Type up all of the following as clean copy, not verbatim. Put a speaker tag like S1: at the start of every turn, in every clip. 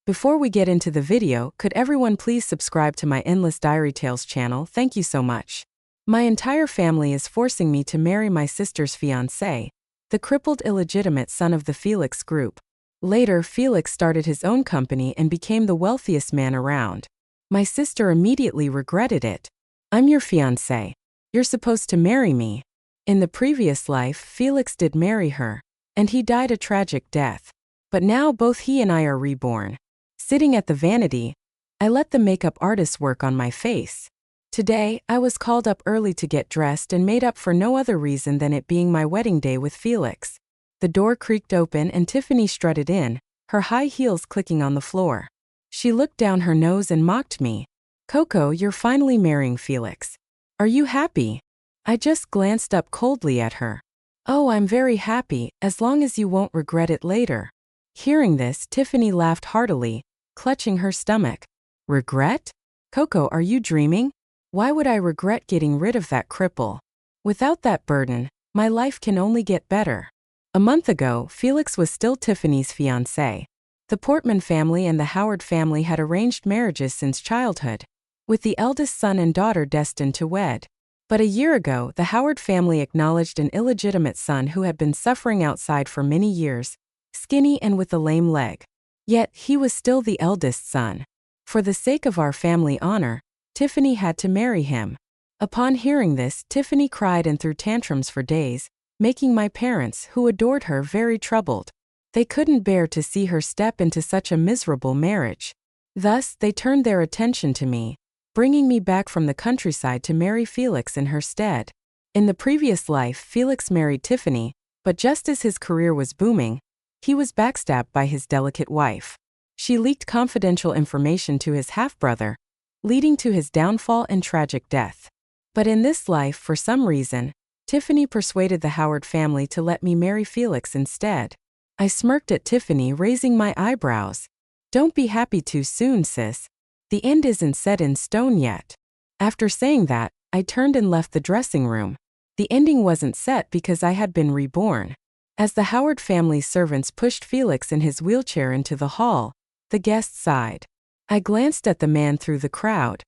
S1: Before we get into the video, could everyone please subscribe to my Endless Diary Tales channel? Thank you so much. My entire family is forcing me to marry my sister's fiancé, the crippled illegitimate son of the Felix group. Later, Felix started his own company and became the wealthiest man around. My sister immediately regretted it. I'm your fiancé. You're supposed to marry me. In the previous life, Felix did marry her, and he died a tragic death. But now both he and I are reborn. Sitting at the vanity, I let the makeup artist work on my face. Today, I was called up early to get dressed and made up for no other reason than it being my wedding day with Felix. The door creaked open and Tiffany strutted in, her high heels clicking on the floor. She looked down her nose and mocked me. "Coco, you're finally marrying Felix. Are you happy?" I just glanced up coldly at her. "Oh, I'm very happy, as long as you won't regret it later." Hearing this, Tiffany laughed heartily, clutching her stomach. "Regret? Coco, are you dreaming? Why would I regret getting rid of that cripple? Without that burden, my life can only get better." A month ago, Felix was still Tiffany's fiancé. The Portman family and the Howard family had arranged marriages since childhood, with the eldest son and daughter destined to wed. But a year ago, the Howard family acknowledged an illegitimate son who had been suffering outside for many years, skinny and with a lame leg. Yet, he was still the eldest son. For the sake of our family honor, Tiffany had to marry him. Upon hearing this, Tiffany cried and threw tantrums for days, making my parents, who adored her, very troubled. They couldn't bear to see her step into such a miserable marriage. Thus, they turned their attention to me, bringing me back from the countryside to marry Felix in her stead. In the previous life, Felix married Tiffany, but just as his career was booming, he was backstabbed by his delicate wife. She leaked confidential information to his half-brother, leading to his downfall and tragic death. But in this life, for some reason, Tiffany persuaded the Howard family to let me marry Felix instead. I smirked at Tiffany, raising my eyebrows. "Don't be happy too soon, sis. The end isn't set in stone yet." After saying that, I turned and left the dressing room. The ending wasn't set because I had been reborn. As the Howard family's servants pushed Felix in his wheelchair into the hall, the guests sighed. I glanced at the man through the crowd.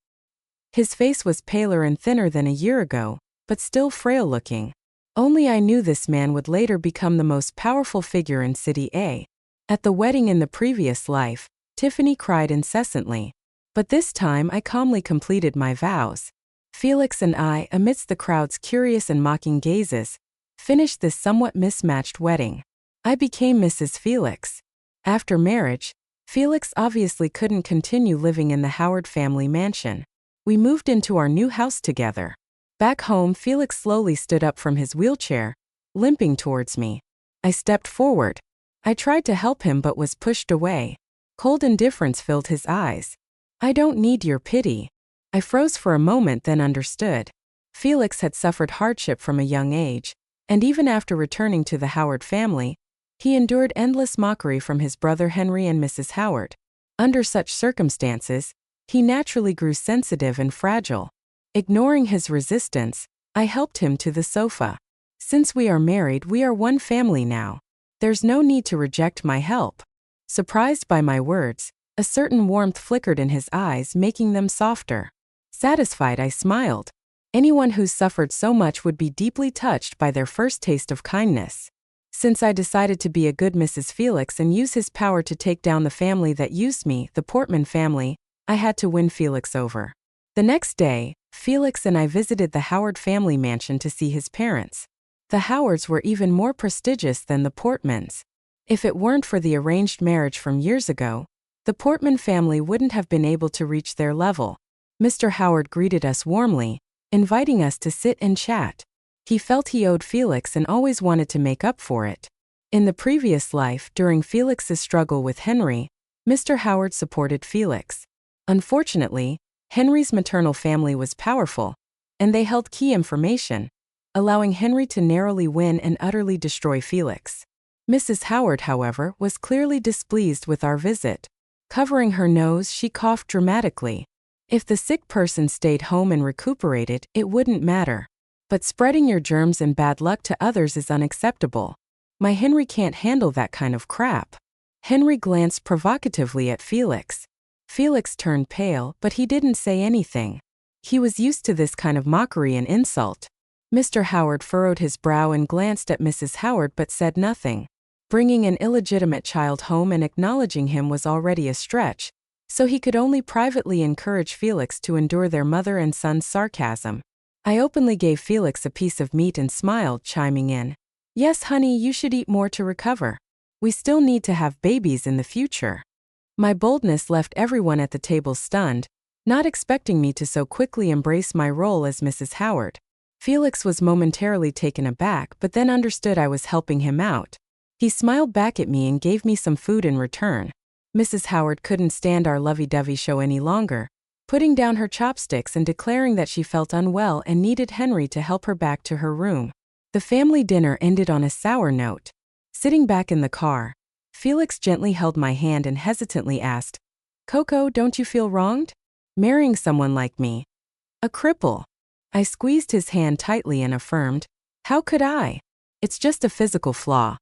S1: His face was paler and thinner than a year ago, but still frail-looking. Only I knew this man would later become the most powerful figure in City A. At the wedding in the previous life, Tiffany cried incessantly. But this time I calmly completed my vows. Felix and I, amidst the crowd's curious and mocking gazes, finished this somewhat mismatched wedding. I became Mrs. Felix. After marriage, Felix obviously couldn't continue living in the Howard family mansion. We moved into our new house together. Back home, Felix slowly stood up from his wheelchair, limping towards me. I stepped forward. I tried to help him but was pushed away. Cold indifference filled his eyes. "I don't need your pity." I froze for a moment, then understood. Felix had suffered hardship from a young age, and even after returning to the Howard family, he endured endless mockery from his brother Henry and Mrs. Howard. Under such circumstances, he naturally grew sensitive and fragile. Ignoring his resistance, I helped him to the sofa. "Since we are married, we are one family now. There's no need to reject my help." Surprised by my words, a certain warmth flickered in his eyes, making them softer. Satisfied, I smiled. Anyone who's suffered so much would be deeply touched by their first taste of kindness. Since I decided to be a good Mrs. Felix and use his power to take down the family that used me, the Portman family, I had to win Felix over. The next day, Felix and I visited the Howard family mansion to see his parents. The Howards were even more prestigious than the Portmans. If it weren't for the arranged marriage from years ago, the Portman family wouldn't have been able to reach their level. Mr. Howard greeted us warmly, inviting us to sit and chat. He felt he owed Felix and always wanted to make up for it. In the previous life, during Felix's struggle with Henry, Mr. Howard supported Felix. Unfortunately, Henry's maternal family was powerful, and they held key information, allowing Henry to narrowly win and utterly destroy Felix. Mrs. Howard, however, was clearly displeased with our visit. Covering her nose, she coughed dramatically. If the sick person stayed home and recuperated, it wouldn't matter. But spreading your germs and bad luck to others is unacceptable. My Henry can't handle that kind of crap. Henry glanced provocatively at Felix. Felix turned pale, but he didn't say anything. He was used to this kind of mockery and insult. Mr. Howard furrowed his brow and glanced at Mrs. Howard but said nothing. Bringing an illegitimate child home and acknowledging him was already a stretch, so he could only privately encourage Felix to endure their mother and son's sarcasm. I openly gave Felix a piece of meat and smiled, chiming in, "Yes, honey, you should eat more to recover. We still need to have babies in the future." My boldness left everyone at the table stunned, not expecting me to so quickly embrace my role as Mrs. Howard. Felix was momentarily taken aback but then understood I was helping him out. He smiled back at me and gave me some food in return. Mrs. Howard couldn't stand our lovey-dovey show any longer, putting down her chopsticks and declaring that she felt unwell and needed Henry to help her back to her room. The family dinner ended on a sour note. Sitting back in the car, Felix gently held my hand and hesitantly asked, "Coco, don't you feel wronged? Marrying someone like me? A cripple?" I squeezed his hand tightly and affirmed, "How could I? It's just a physical flaw.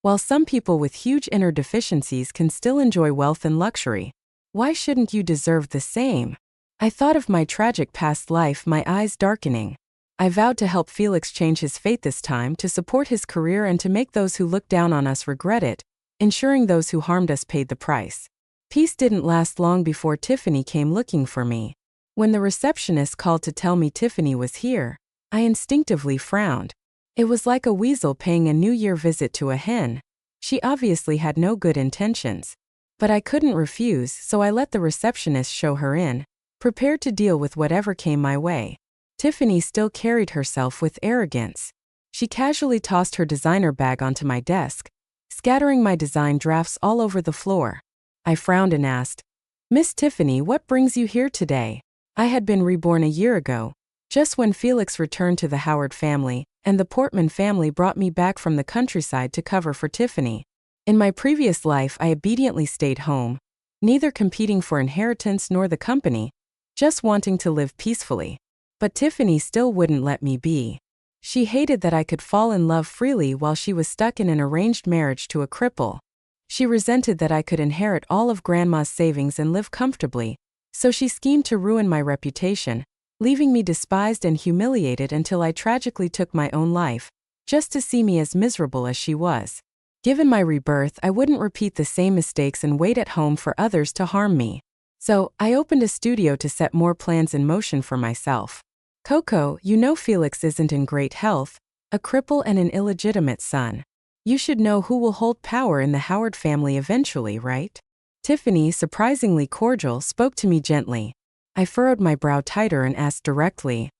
S1: While some people with huge inner deficiencies can still enjoy wealth and luxury, why shouldn't you deserve the same?" I thought of my tragic past life, my eyes darkening. I vowed to help Felix change his fate this time, to support his career and to make those who look down on us regret it, ensuring those who harmed us paid the price. Peace didn't last long before Tiffany came looking for me. When the receptionist called to tell me Tiffany was here, I instinctively frowned. It was like a weasel paying a New Year visit to a hen. She obviously had no good intentions. But I couldn't refuse, so I let the receptionist show her in, prepared to deal with whatever came my way. Tiffany still carried herself with arrogance. She casually tossed her designer bag onto my desk, scattering my design drafts all over the floor. I frowned and asked, "Miss Tiffany, what brings you here today?" I had been reborn a year ago, just when Felix returned to the Howard family, and the Portman family brought me back from the countryside to cover for Tiffany. In my previous life, I obediently stayed home, neither competing for inheritance nor the company, just wanting to live peacefully. But Tiffany still wouldn't let me be. She hated that I could fall in love freely while she was stuck in an arranged marriage to a cripple. She resented that I could inherit all of Grandma's savings and live comfortably, so she schemed to ruin my reputation, leaving me despised and humiliated until I tragically took my own life, just to see me as miserable as she was. Given my rebirth, I wouldn't repeat the same mistakes and wait at home for others to harm me. So, I opened a studio to set more plans in motion for myself. "Coco, you know Felix isn't in great health, a cripple and an illegitimate son. You should know who will hold power in the Howard family eventually, right?" Tiffany, surprisingly cordial, spoke to me gently. I furrowed my brow tighter and asked directly,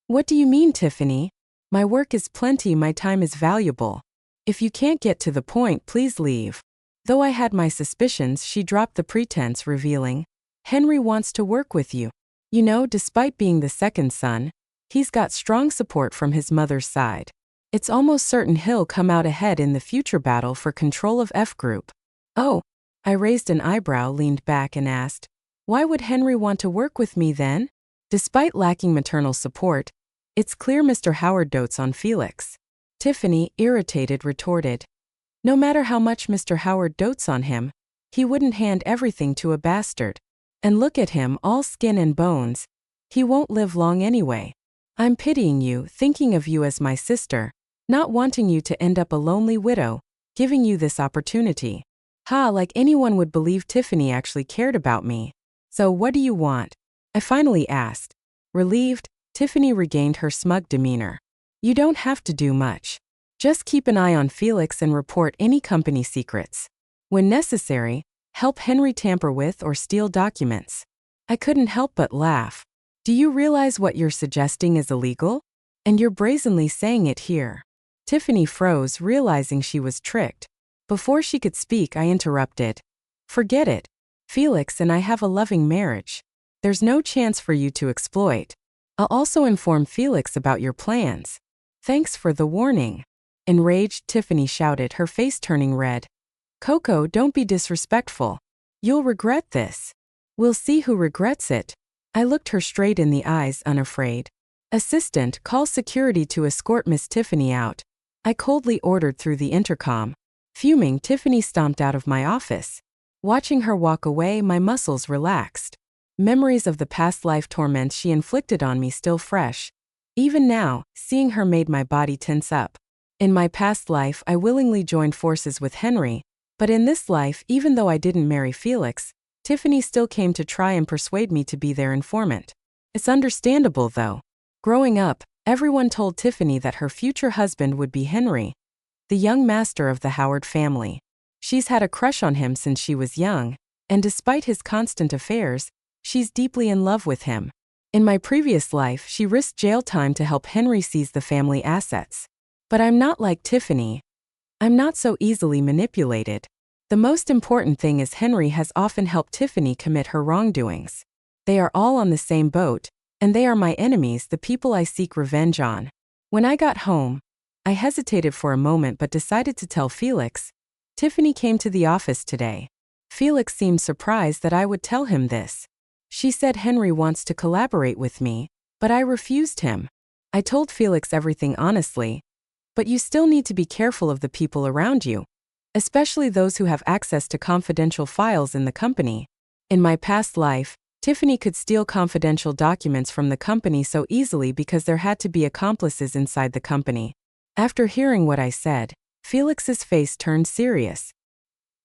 S1: "What do you mean, Tiffany? My work is plenty, my time is valuable. If you can't get to the point, please leave." Though I had my suspicions, she dropped the pretense, revealing, "Henry wants to work with you. You know, despite being the second son, he's got strong support from his mother's side. It's almost certain he'll come out ahead in the future battle for control of F Group." "Oh." I raised an eyebrow, leaned back and asked, "Why would Henry want to work with me then?" Despite lacking maternal support, it's clear Mr. Howard dotes on Felix. Tiffany, irritated, retorted, "No matter how much Mr. Howard dotes on him, he wouldn't hand everything to a bastard. And look at him, all skin and bones. He won't live long anyway. I'm pitying you, thinking of you as my sister, not wanting you to end up a lonely widow, giving you this opportunity." Ha, like anyone would believe Tiffany actually cared about me. "So what do you want?" I finally asked. Relieved, Tiffany regained her smug demeanor. "You don't have to do much. Just keep an eye on Felix and report any company secrets. When necessary, help Henry tamper with or steal documents." I couldn't help but laugh. "Do you realize what you're suggesting is illegal? And you're brazenly saying it here." Tiffany froze, realizing she was tricked. Before she could speak, I interrupted. "Forget it. Felix and I have a loving marriage. There's no chance for you to exploit. I'll also inform Felix about your plans. Thanks for the warning." Enraged, Tiffany shouted, her face turning red. "Coco, don't be disrespectful. You'll regret this." "We'll see who regrets it." I looked her straight in the eyes, unafraid. "Assistant, call security to escort Miss Tiffany out," I coldly ordered through the intercom. Fuming, Tiffany stomped out of my office. Watching her walk away, my muscles relaxed. Memories of the past life torments she inflicted on me still fresh. Even now, seeing her made my body tense up. In my past life, I willingly joined forces with Henry, but in this life, even though I didn't marry Felix, Tiffany still came to try and persuade me to be their informant. It's understandable, though. Growing up, everyone told Tiffany that her future husband would be Henry, the young master of the Howard family. She's had a crush on him since she was young, and despite his constant affairs, she's deeply in love with him. In my previous life, she risked jail time to help Henry seize the family assets. But I'm not like Tiffany. I'm not so easily manipulated. The most important thing is Henry has often helped Tiffany commit her wrongdoings. They are all on the same boat, and they are my enemies, the people I seek revenge on. When I got home, I hesitated for a moment but decided to tell Felix. Tiffany came to the office today. Felix seemed surprised that I would tell him this. She said Henry wants to collaborate with me, but I refused him. I told Felix everything honestly. But you still need to be careful of the people around you, especially those who have access to confidential files in the company. In my past life, Tiffany could steal confidential documents from the company so easily because there had to be accomplices inside the company. After hearing what I said, Felix's face turned serious.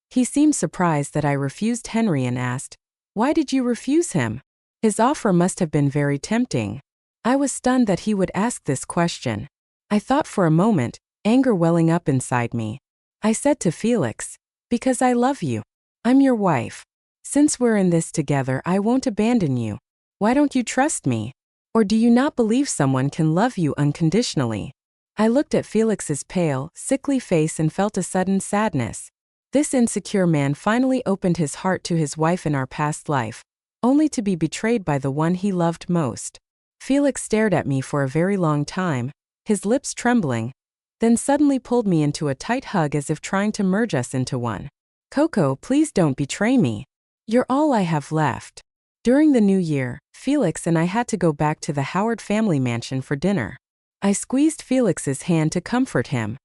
S1: He seemed surprised that I refused Henry and asked, "Why did you refuse him?" His offer must have been very tempting. I was stunned that he would ask this question. I thought for a moment, anger welling up inside me. I said to Felix, "Because I love you. I'm your wife. Since we're in this together, I won't abandon you. Why don't you trust me? Or do you not believe someone can love you unconditionally?" I looked at Felix's pale, sickly face and felt a sudden sadness. This insecure man finally opened his heart to his wife in our past life, only to be betrayed by the one he loved most. Felix stared at me for a very long time, his lips trembling, then suddenly pulled me into a tight hug as if trying to merge us into one. "Coco, please don't betray me. You're all I have left." During the new year, Felix and I had to go back to the Howard family mansion for dinner. I squeezed Felix's hand to comfort him.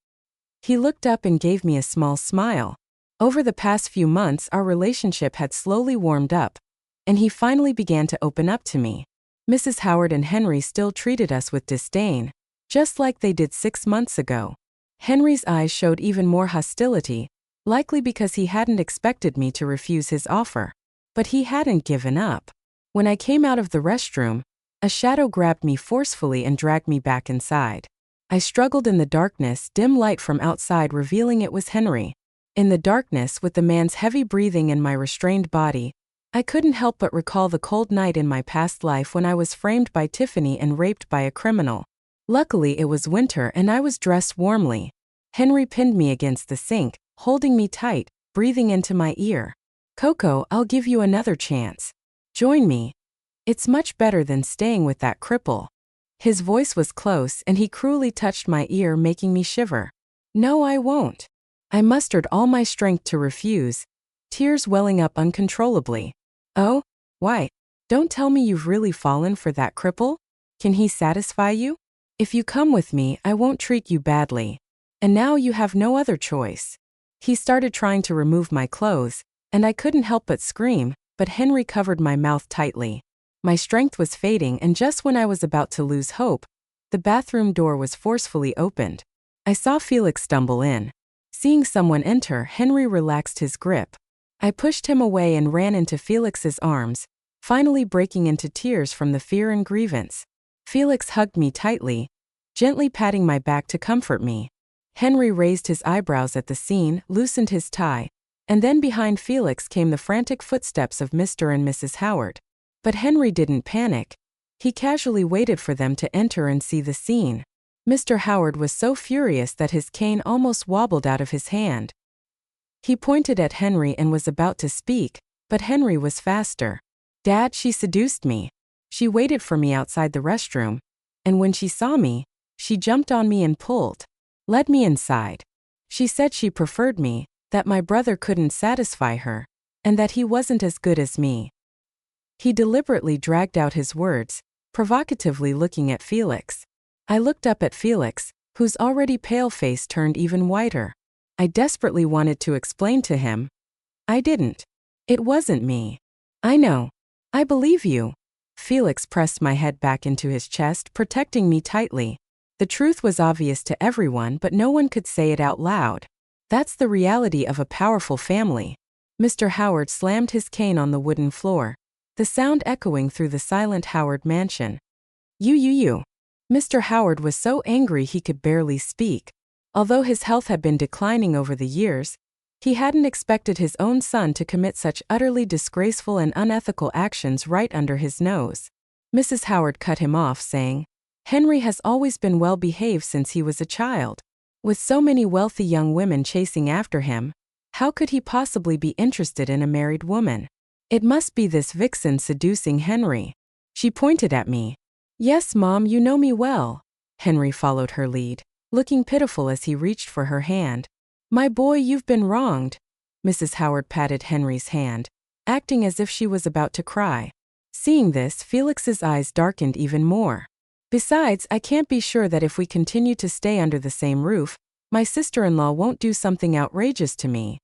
S1: He looked up and gave me a small smile. Over the past few months, our relationship had slowly warmed up, and he finally began to open up to me. Mrs. Howard and Henry still treated us with disdain, just like they did 6 months ago. Henry's eyes showed even more hostility, likely because he hadn't expected me to refuse his offer. But he hadn't given up. When I came out of the restroom, a shadow grabbed me forcefully and dragged me back inside. I struggled in the darkness, dim light from outside revealing it was Henry. In the darkness, with the man's heavy breathing and my restrained body, I couldn't help but recall the cold night in my past life when I was framed by Tiffany and raped by a criminal. Luckily, it was winter and I was dressed warmly. Henry pinned me against the sink, holding me tight, breathing into my ear. "Coco, I'll give you another chance. Join me. It's much better than staying with that cripple." His voice was close and he cruelly touched my ear, making me shiver. "No, I won't." I mustered all my strength to refuse, tears welling up uncontrollably. "Oh? Why? Don't tell me you've really fallen for that cripple? Can he satisfy you? If you come with me, I won't treat you badly. And now you have no other choice." He started trying to remove my clothes, and I couldn't help but scream, but Henry covered my mouth tightly. My strength was fading, and just when I was about to lose hope, the bathroom door was forcefully opened. I saw Felix stumble in. Seeing someone enter, Henry relaxed his grip. I pushed him away and ran into Felix's arms, finally breaking into tears from the fear and grievance. Felix hugged me tightly, gently patting my back to comfort me. Henry raised his eyebrows at the scene, loosened his tie, and then behind Felix came the frantic footsteps of Mr. and Mrs. Howard. But Henry didn't panic. He casually waited for them to enter and see the scene. Mr. Howard was so furious that his cane almost wobbled out of his hand. He pointed at Henry and was about to speak, but Henry was faster. "Dad, she seduced me. She waited for me outside the restroom, and when she saw me, she jumped on me and led me inside. She said she preferred me, that my brother couldn't satisfy her, and that he wasn't as good as me." He deliberately dragged out his words, provocatively looking at Felix. I looked up at Felix, whose already pale face turned even whiter. I desperately wanted to explain to him. I didn't. It wasn't me. I know. I believe you. Felix pressed my head back into his chest, protecting me tightly. The truth was obvious to everyone, but no one could say it out loud. That's the reality of a powerful family. Mr. Howard slammed his cane on the wooden floor, the sound echoing through the silent Howard mansion. You. Mr. Howard was so angry he could barely speak. Although his health had been declining over the years, he hadn't expected his own son to commit such utterly disgraceful and unethical actions right under his nose. Mrs. Howard cut him off, saying, "Henry has always been well behaved since he was a child. With so many wealthy young women chasing after him, how could he possibly be interested in a married woman? It must be this vixen seducing Henry." She pointed at me. "Yes, Mom, you know me well." Henry followed her lead, looking pitiful as he reached for her hand. "My boy, you've been wronged." Mrs. Howard patted Henry's hand, acting as if she was about to cry. Seeing this, Felix's eyes darkened even more. "Besides, I can't be sure that if we continue to stay under the same roof, my sister-in-law won't do something outrageous to me,"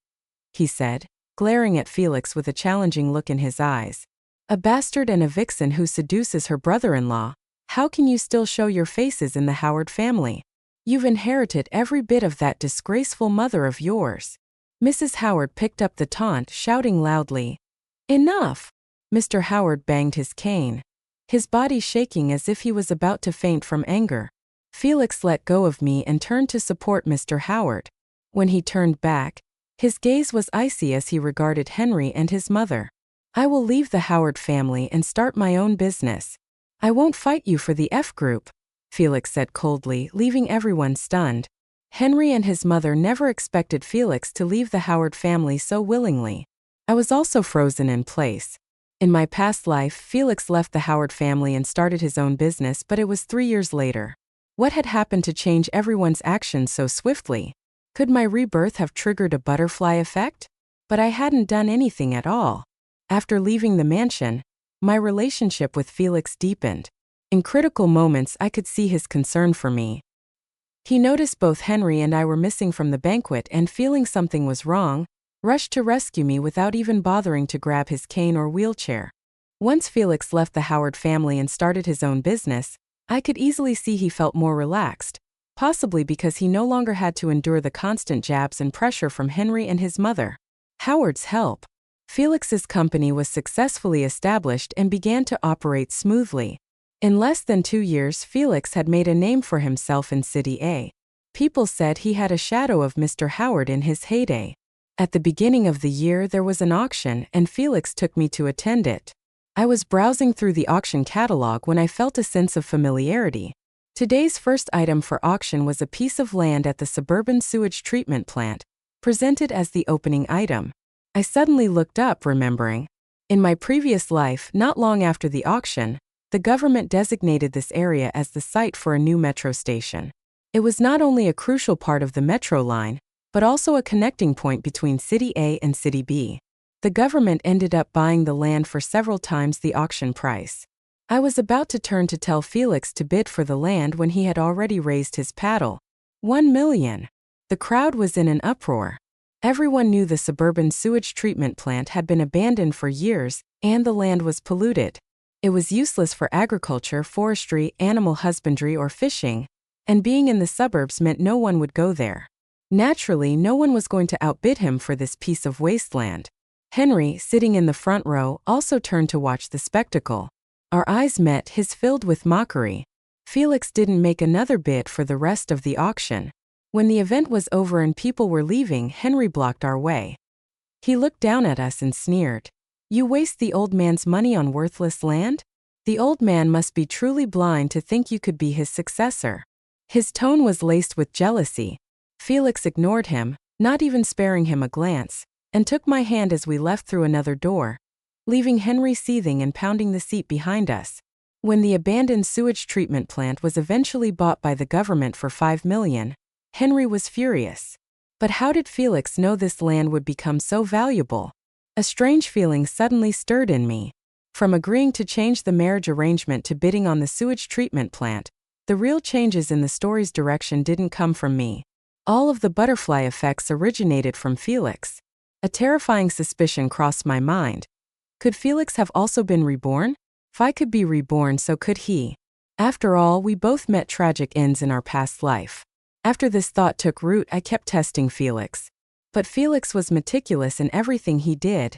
S1: he said, glaring at Felix with a challenging look in his eyes. "A bastard and a vixen who seduces her brother-in-law. How can you still show your faces in the Howard family? You've inherited every bit of that disgraceful mother of yours." Mrs. Howard picked up the taunt, shouting loudly, "Enough!" Mr. Howard banged his cane, his body shaking as if he was about to faint from anger. Felix let go of me and turned to support Mr. Howard. When he turned back, his gaze was icy as he regarded Henry and his mother. "I will leave the Howard family and start my own business. I won't fight you for the F group," Felix said coldly, leaving everyone stunned. Henry and his mother never expected Felix to leave the Howard family so willingly. I was also frozen in place. In my past life, Felix left the Howard family and started his own business, but it was 3 years later. What had happened to change everyone's actions so swiftly? Could my rebirth have triggered a butterfly effect? But I hadn't done anything at all. After leaving the mansion, my relationship with Felix deepened. In critical moments, I could see his concern for me. He noticed both Henry and I were missing from the banquet and, feeling something was wrong, rushed to rescue me without even bothering to grab his cane or wheelchair. Once Felix left the Howard family and started his own business, I could easily see he felt more relaxed, possibly because he no longer had to endure the constant jabs and pressure from Henry and his mother. Howard's help. Felix's company was successfully established and began to operate smoothly. In less than 2 years, Felix had made a name for himself in City A. People said he had a shadow of Mr. Howard in his heyday. At the beginning of the year, there was an auction, and Felix took me to attend it. I was browsing through the auction catalog when I felt a sense of familiarity. Today's first item for auction was a piece of land at the suburban sewage treatment plant, presented as the opening item. I suddenly looked up, remembering. In my previous life, not long after the auction, the government designated this area as the site for a new metro station. It was not only a crucial part of the metro line, but also a connecting point between City A and City B. The government ended up buying the land for several times the auction price. I was about to turn to tell Felix to bid for the land when he had already raised his paddle. 1 million. The crowd was in an uproar. Everyone knew the suburban sewage treatment plant had been abandoned for years, and the land was polluted. It was useless for agriculture, forestry, animal husbandry, or fishing, and being in the suburbs meant no one would go there. Naturally, no one was going to outbid him for this piece of wasteland. Henry, sitting in the front row, also turned to watch the spectacle. Our eyes met, his filled with mockery. Felix didn't make another bid for the rest of the auction. When the event was over and people were leaving, Henry blocked our way. He looked down at us and sneered. "You waste the old man's money on worthless land? The old man must be truly blind to think you could be his successor." His tone was laced with jealousy. Felix ignored him, not even sparing him a glance, and took my hand as we left through another door, leaving Henry seething and pounding the seat behind us. When the abandoned sewage treatment plant was eventually bought by the government for $5 million, Henry was furious. But how did Felix know this land would become so valuable? A strange feeling suddenly stirred in me. From agreeing to change the marriage arrangement to bidding on the sewage treatment plant, the real changes in the story's direction didn't come from me. All of the butterfly effects originated from Felix. A terrifying suspicion crossed my mind. Could Felix have also been reborn? If I could be reborn, so could he. After all, we both met tragic ends in our past life. After this thought took root, I kept testing Felix. But Felix was meticulous in everything he did,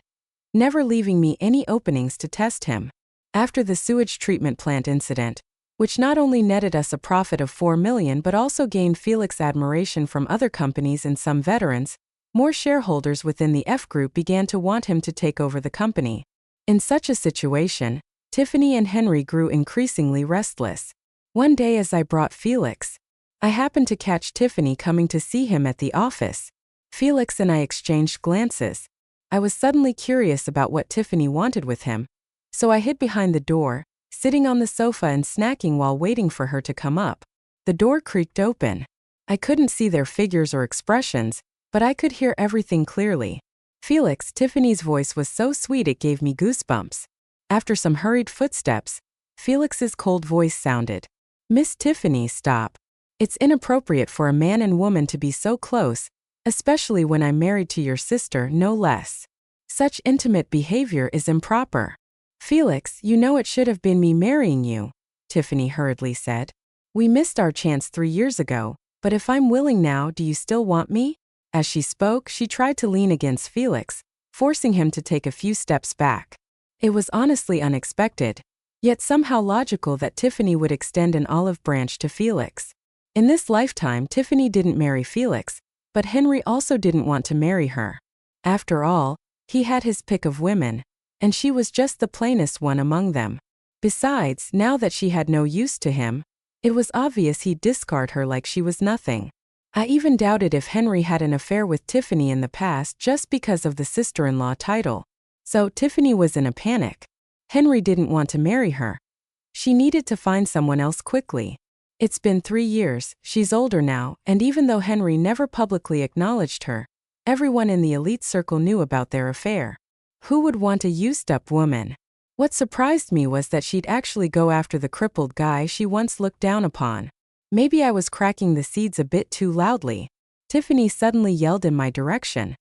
S1: never leaving me any openings to test him. After the sewage treatment plant incident, which not only netted us a profit of $4 million but also gained Felix admiration from other companies and some veterans, more shareholders within the F Group began to want him to take over the company. In such a situation, Tiffany and Henry grew increasingly restless. One day as I brought Felix, I happened to catch Tiffany coming to see him at the office. Felix and I exchanged glances. I was suddenly curious about what Tiffany wanted with him, so I hid behind the door, sitting on the sofa and snacking while waiting for her to come up. The door creaked open. I couldn't see their figures or expressions, but I could hear everything clearly. Felix, Tiffany's voice was so sweet it gave me goosebumps. After some hurried footsteps, Felix's cold voice sounded. "Miss Tiffany, stop. It's inappropriate for a man and woman to be so close, especially when I'm married to your sister, no less. Such intimate behavior is improper." "Felix, you know it should have been me marrying you," Tiffany hurriedly said. "We missed our chance 3 years ago, but if I'm willing now, do you still want me?" As she spoke, she tried to lean against Felix, forcing him to take a few steps back. It was honestly unexpected, yet somehow logical that Tiffany would extend an olive branch to Felix. In this lifetime, Tiffany didn't marry Felix, but Henry also didn't want to marry her. After all, he had his pick of women, and she was just the plainest one among them. Besides, now that she had no use to him, it was obvious he'd discard her like she was nothing. I even doubted if Henry had an affair with Tiffany in the past just because of the sister-in-law title. So Tiffany was in a panic. Henry didn't want to marry her. She needed to find someone else quickly. It's been 3 years, she's older now, and even though Henry never publicly acknowledged her, everyone in the elite circle knew about their affair. Who would want a used-up woman? What surprised me was that she'd actually go after the crippled guy she once looked down upon. Maybe I was cracking the seeds a bit too loudly. Tiffany suddenly yelled in my direction.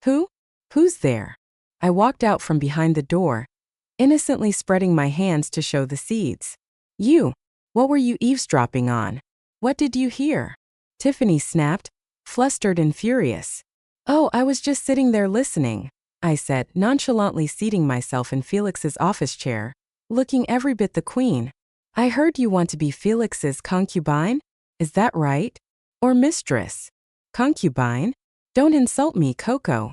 S1: Who's there?" I walked out from behind the door, innocently spreading my hands to show the seeds. "You. What were you eavesdropping on? What did you hear?" Tiffany snapped, flustered and furious. "Oh, I was just sitting there listening," I said, nonchalantly seating myself in Felix's office chair, looking every bit the queen. "I heard you want to be Felix's concubine? Is that right? Or mistress?" "Concubine? Don't insult me, Coco."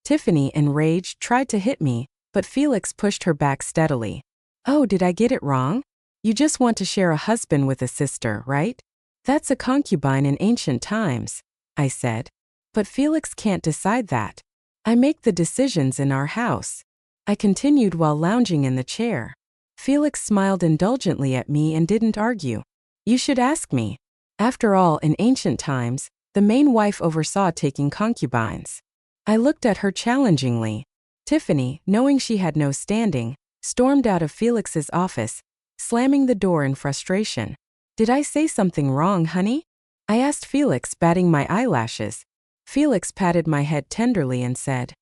S1: Tiffany, enraged, tried to hit me, but Felix pushed her back steadily. "Oh, did I get it wrong? You just want to share a husband with a sister, right? That's a concubine in ancient times," I said. "But Felix can't decide that. I make the decisions in our house," I continued while lounging in the chair. Felix smiled indulgently at me and didn't argue. "You should ask me. After all, in ancient times, the main wife oversaw taking concubines." I looked at her challengingly. Tiffany, knowing she had no standing, stormed out of Felix's office, slamming the door in frustration. "Did I say something wrong, honey?" I asked Felix, batting my eyelashes. Felix patted my head tenderly and said,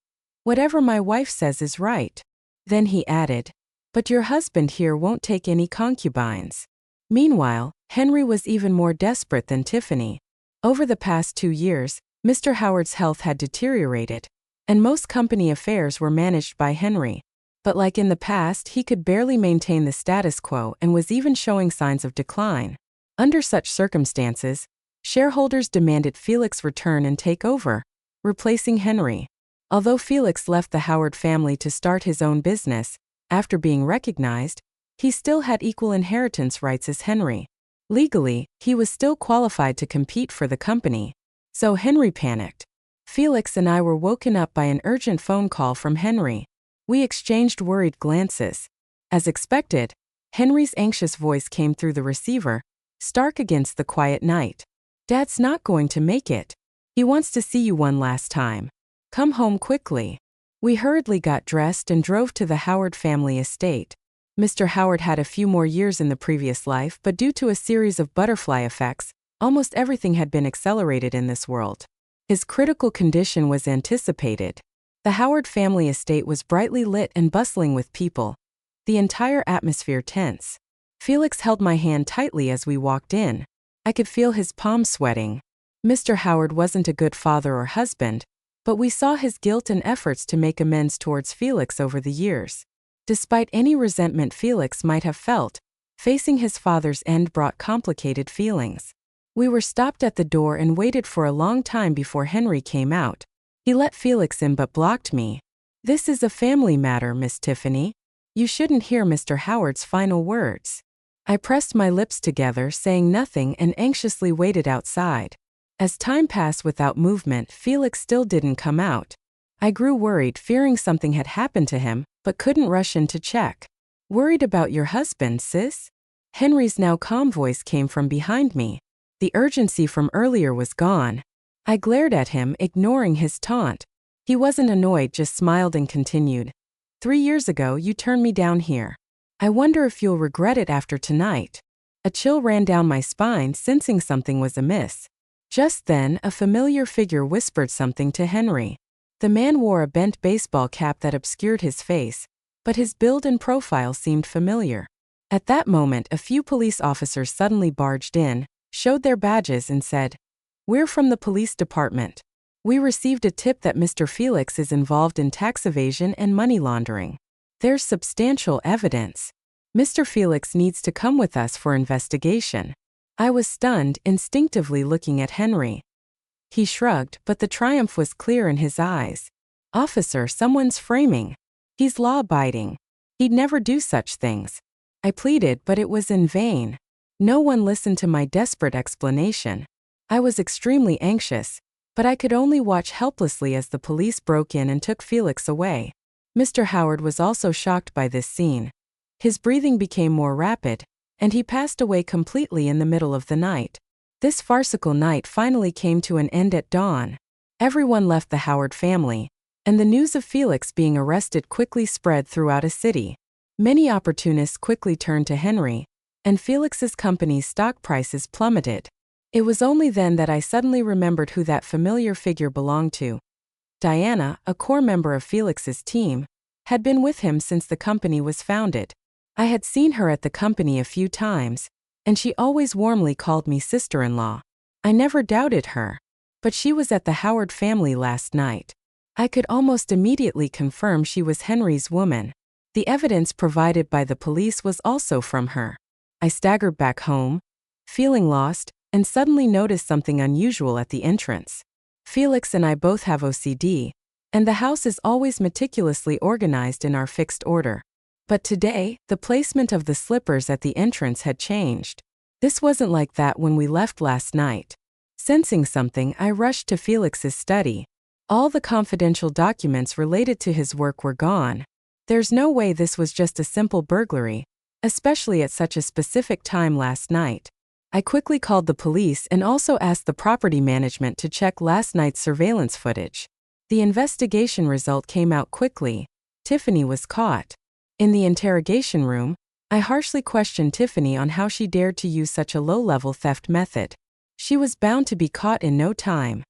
S1: "Whatever my wife says is right." Then he added, "But your husband here won't take any concubines." Meanwhile, Henry was even more desperate than Tiffany. Over the past 2 years, Mr. Howard's health had deteriorated, and most company affairs were managed by Henry. But like in the past, he could barely maintain the status quo and was even showing signs of decline. Under such circumstances, shareholders demanded Felix return and take over, replacing Henry. Although Felix left the Howard family to start his own business, after being recognized, he still had equal inheritance rights as Henry. Legally, he was still qualified to compete for the company. So Henry panicked. Felix and I were woken up by an urgent phone call from Henry. We exchanged worried glances. As expected, Henry's anxious voice came through the receiver, stark against the quiet night. "Dad's not going to make it. He wants to see you one last time. Come home quickly." We hurriedly got dressed and drove to the Howard family estate. Mr. Howard had a few more years in the previous life, but due to a series of butterfly effects, Almost everything had been accelerated in this world. His critical condition was anticipated. The Howard family estate was brightly lit and bustling with people. The entire atmosphere tense. Felix held my hand tightly as we walked in. I could feel his palms sweating. Mr. Howard wasn't a good father or husband, but we saw his guilt and efforts to make amends towards Felix over the years. Despite any resentment Felix might have felt, facing his father's end brought complicated feelings. We were stopped at the door and waited for a long time before Henry came out. He let Felix in but blocked me. "This is a family matter, Miss Tiffany. You shouldn't hear Mr. Howard's final words." I pressed my lips together, saying nothing, and anxiously waited outside. As time passed without movement, Felix still didn't come out. I grew worried, fearing something had happened to him, but couldn't rush in to check. "Worried about your husband, sis?" Henry's now calm voice came from behind me. The urgency from earlier was gone. I glared at him, ignoring his taunt. He wasn't annoyed, just smiled and continued. 3 years ago, you turned me down here. I wonder if you'll regret it after tonight." A chill ran down my spine, sensing something was amiss. Just then, a familiar figure whispered something to Henry. The man wore a bent baseball cap that obscured his face, but his build and profile seemed familiar. At that moment, a few police officers suddenly barged in, showed their badges and said, "We're from the police department. We received a tip that Mr. Felix is involved in tax evasion and money laundering. There's substantial evidence. Mr. Felix needs to come with us for investigation." I was stunned, instinctively looking at Henry. He shrugged, but the triumph was clear in his eyes. "Officer, someone's framing. He's law-abiding. He'd never do such things." I pleaded, but it was in vain. No one listened to my desperate explanation. I was extremely anxious, but I could only watch helplessly as the police broke in and took Felix away. Mr. Howard was also shocked by this scene. His breathing became more rapid, and he passed away completely in the middle of the night. This farcical night finally came to an end at dawn. Everyone left the Howard family, and the news of Felix being arrested quickly spread throughout a city. Many opportunists quickly turned to Henry, and Felix's company's stock prices plummeted. It was only then that I suddenly remembered who that familiar figure belonged to. Diana, a core member of Felix's team, had been with him since the company was founded. I had seen her at the company a few times, and she always warmly called me sister-in-law. I never doubted her. But she was at the Howard family last night. I could almost immediately confirm she was Henry's woman. The evidence provided by the police was also from her. I staggered back home, feeling lost, and suddenly noticed something unusual at the entrance. Felix and I both have OCD, and the house is always meticulously organized in our fixed order. But today, the placement of the slippers at the entrance had changed. This wasn't like that when we left last night. Sensing something, I rushed to Felix's study. All the confidential documents related to his work were gone. There's no way this was just a simple burglary, especially at such a specific time last night. I quickly called the police and also asked the property management to check last night's surveillance footage. The investigation result came out quickly. Tiffany was caught. In the interrogation room, I harshly questioned Tiffany on how she dared to use such a low-level theft method. She was bound to be caught in no time.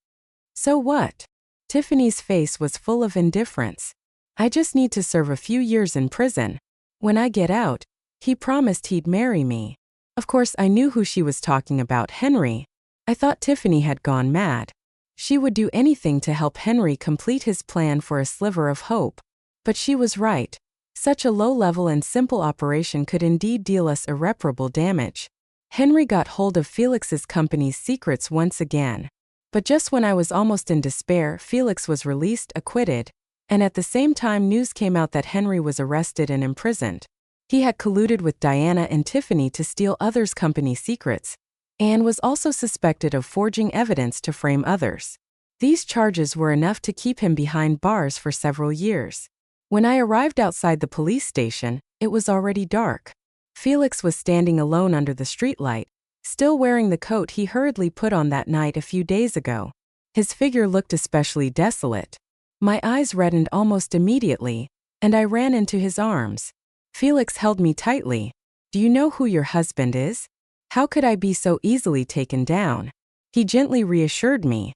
S1: So what? Tiffany's face was full of indifference. "I just need to serve a few years in prison. When I get out, he promised he'd marry me." Of course, I knew who she was talking about, Henry. I thought Tiffany had gone mad. She would do anything to help Henry complete his plan for a sliver of hope. But she was right. Such a low-level and simple operation could indeed deal us irreparable damage. Henry got hold of Felix's company's secrets once again. But just when I was almost in despair, Felix was released, acquitted, and at the same time news came out that Henry was arrested and imprisoned. He had colluded with Diana and Tiffany to steal others' company secrets, and was also suspected of forging evidence to frame others. These charges were enough to keep him behind bars for several years. When I arrived outside the police station, it was already dark. Felix was standing alone under the streetlight, still wearing the coat he hurriedly put on that night a few days ago. His figure looked especially desolate. My eyes reddened almost immediately, and I ran into his arms. Felix held me tightly. "Do you know who your husband is?" How could I be so easily taken down? He gently reassured me.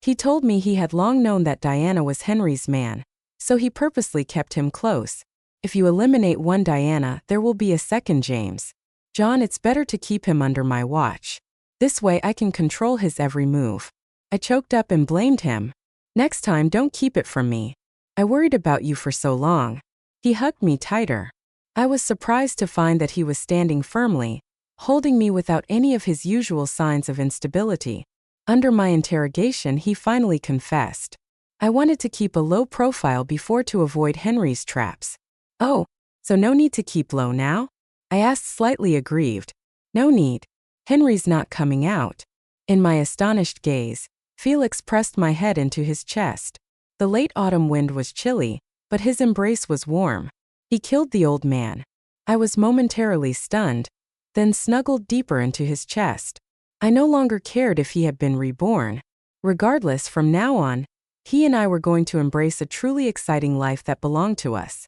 S1: He told me he had long known that Diana was Henry's man, so he purposely kept him close. If you eliminate one Diana, there will be a second James. John, it's better to keep him under my watch. This way I can control his every move. I choked up and blamed him. Next time, don't keep it from me. I worried about you for so long. He hugged me tighter. I was surprised to find that he was standing firmly, holding me without any of his usual signs of instability. Under my interrogation, he finally confessed. I wanted to keep a low profile before to avoid Henry's traps. Oh, so no need to keep low now? I asked, slightly aggrieved. No need. Henry's not coming out. In my astonished gaze, Felix pressed my head into his chest. The late autumn wind was chilly, but his embrace was warm. He killed the old man. I was momentarily stunned, then snuggled deeper into his chest. I no longer cared if he had been reborn. Regardless, from now on, he and I were going to embrace a truly exciting life that belonged to us.